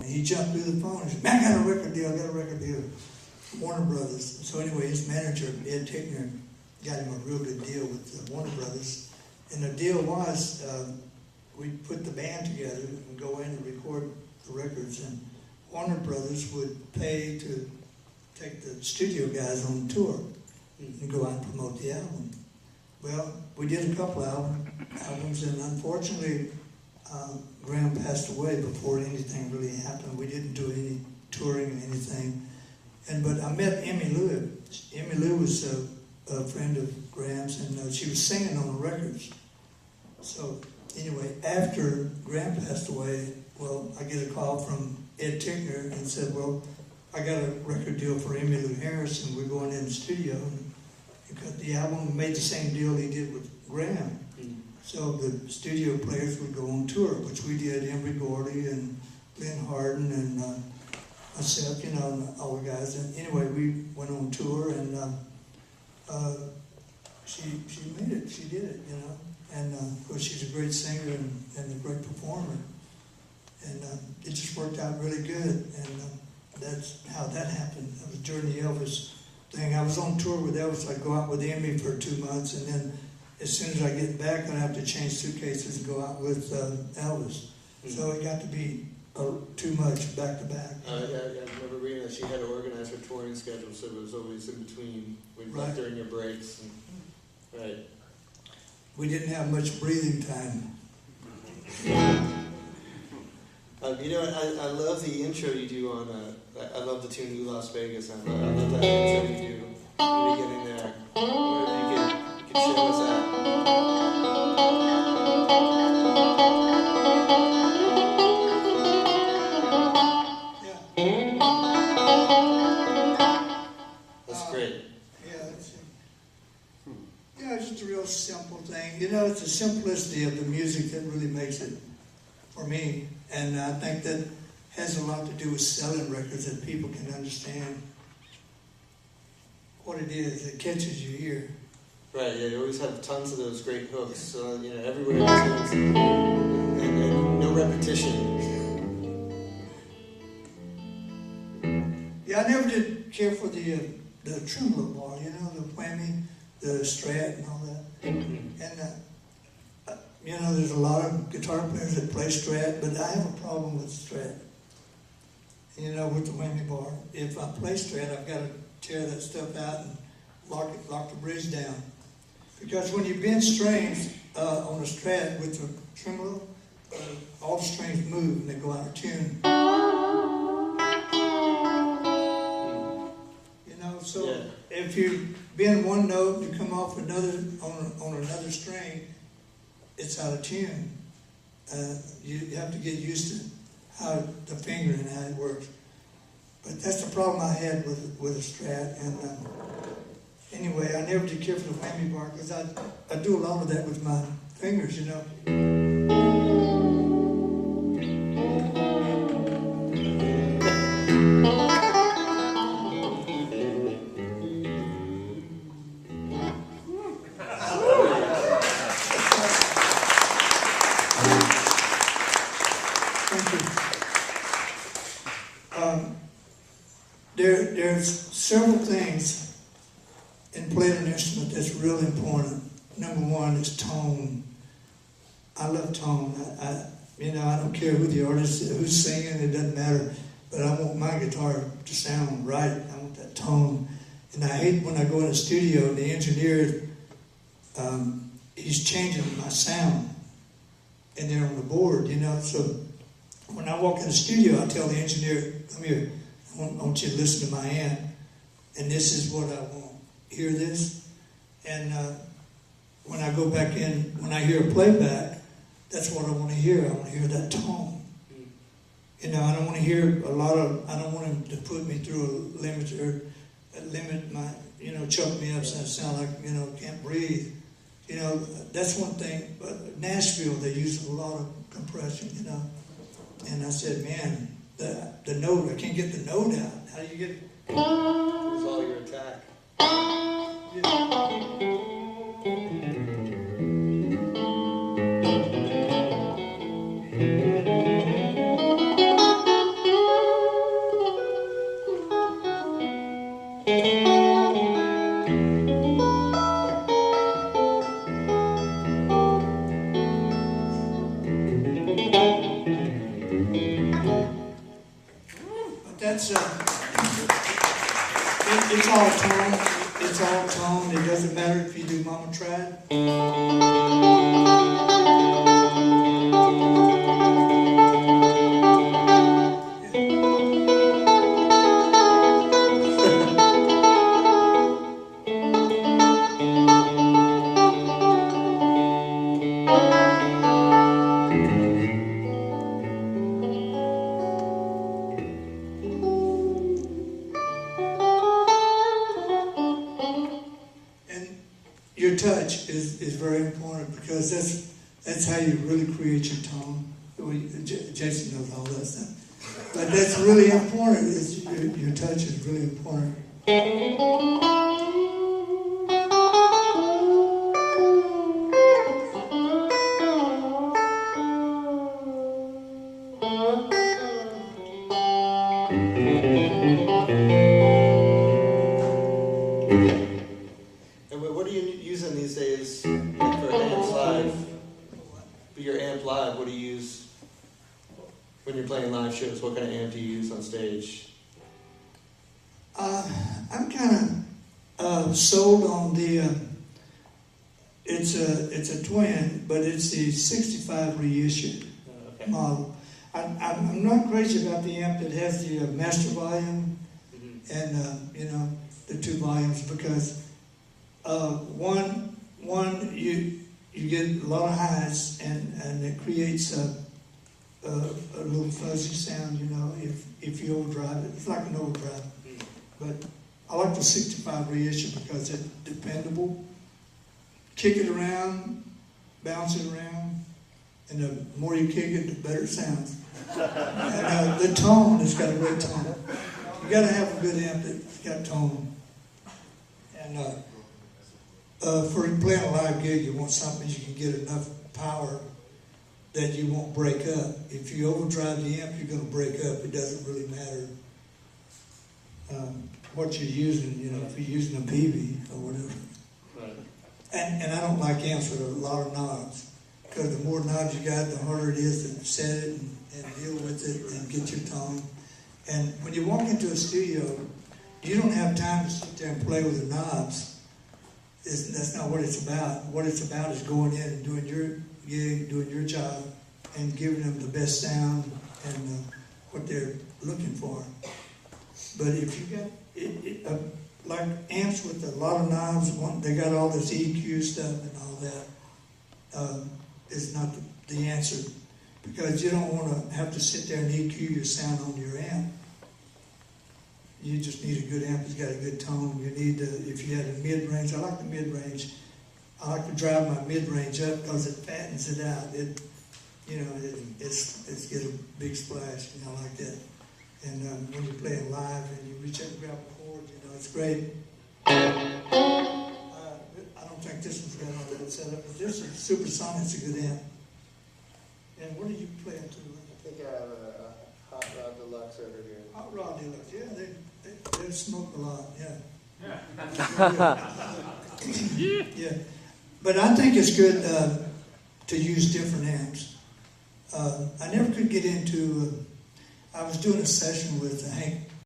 He jumped through the phone and said, man, I got a record deal. Warner Brothers. So anyway, his manager, Ed Tickner, got him a real good deal with Warner Brothers. And the deal was, we'd put the band together and go in and record the records, and Warner Brothers would pay to take the studio guys on tour and go out and promote the album. Well, we did a couple albums, and unfortunately, Graham passed away before anything really happened. We didn't do any touring or anything. But I met Emmy Lou. Emmy Lou was a friend of Graham's, and she was singing on the records. So anyway, after Graham passed away, well, I get a call from Ed Tickner and said, well, I got a record deal for Emmy Lou Harris, and we're going in the studio and cut the album. Made the same deal he did with Graham. So the studio players would go on tour, which we did. Embry Gordy and Lynn Harden and myself, and all the guys. And anyway, we went on tour, and she made it. She did it, And of course, she's a great singer and a great performer. And it just worked out really good. And that's how that happened. That was during the Elvis thing. I was on tour with Elvis. I'd go out with Emmy for 2 months, and then as soon as I get back, I'd have to change suitcases and go out with Elvis. So it got to be too much back to back. I remember reading that she had to organize her touring schedule, so it was always in between, right during your breaks. And, right. We didn't have much breathing time. I love the intro you do on. I love the tune "New Las Vegas." I love that intro you do in the beginning there. You can share us that. It's a real simple thing. It's the simplicity of the music that really makes it for me. And I think that has a lot to do with selling records, that people can understand what it is that catches your ear. Right, yeah, you always have tons of those great hooks, everywhere and no repetition. Yeah, I never did care for the tremolo bar, the whammy, the strat and all that. And, there's a lot of guitar players that play strat, but I have a problem with strat. With the whammy bar. If I play strat, I've got to tear that stuff out and lock the bridge down. Because when you bend strings on a strat with the tremolo, all the strings move and they go out of tune. So if you bend one note and you come off another on another string, it's out of tune. You have to get used to how the finger and how it works. But that's the problem I had with a strat. And anyway, I never did care for the whammy bar because I do a lot of that with my fingers, There's several things in playing an instrument that's really important. Number one is tone. I love tone. I don't care who the artist is, who's singing, it doesn't matter. But I want my guitar to sound right. I want that tone. And I hate when I go in the studio and the engineer, he's changing my sound. And they're on the board, So when I walk in the studio, I tell the engineer, come here. I want you to listen to my amp, and this is what I want. Hear this? And when I go back in, when I hear a playback, that's what I want to hear. I want to hear that tone. I don't want to hear I don't want him to put me through a limit my, choke me up so I sound like, can't breathe. That's one thing. But Nashville, they use a lot of compression, And I said, man, the note, I can't get the note out. How do you get it? It's all your attack. That's it's all tone. It's all tone. It doesn't matter if you do Mama Tried. Your touch is very important because that's how you really create your tone. Jason knows all that stuff, but that's really important. Your touch is really important. What are you using these days, like for amps live? For your amp live, what do you use when you're playing live shows? What kind of amp do you use on stage? I'm kind of sold on the. It's a twin, but it's the 65 reissued model. I'm not crazy about the amp that has the master volume and the 2 volumes because. One you get a lot of highs and it creates a little fuzzy sound, if you overdrive it. It's like an overdrive. But I like the 65 reissue because it's dependable. Kick it around, bounce it around, and the more you kick it, the better it sounds. And the tone has got a great tone. You got to have a good amp that's got tone. And for playing a live gig, you want something you can get enough power that you won't break up. If you overdrive the amp, you're going to break up. It doesn't really matter what you're using, if you're using a PV or whatever. Right. And I don't like amps with a lot of knobs, because the more knobs you got, the harder it is to set it and deal with it and get your tone. And when you walk into a studio, you don't have time to sit there and play with the knobs. That's not what it's about. What it's about is going in and doing your gig, doing your job, and giving them the best sound and what they're looking for. But if you got like amps with a lot of knobs, they got all this EQ stuff and all that, is not the answer, because you don't want to have to sit there and EQ your sound on your amp. You just need a good amp that's got a good tone. You need if you had a mid-range, I like the mid-range. I like to drive my mid-range up because it fattens it out. It's get a big splash, like that. And when you're playing live and you reach out and grab a chord, it's great. I don't think this one's got all that set up, but this is Supersonic's a good amp. And what are you playing to? I think I have a Hot Rod Deluxe over here. Hot Rod Deluxe, yeah, they smoke a lot, yeah. Yeah, but I think it's good to use different amps. I never could get into. I was doing a session with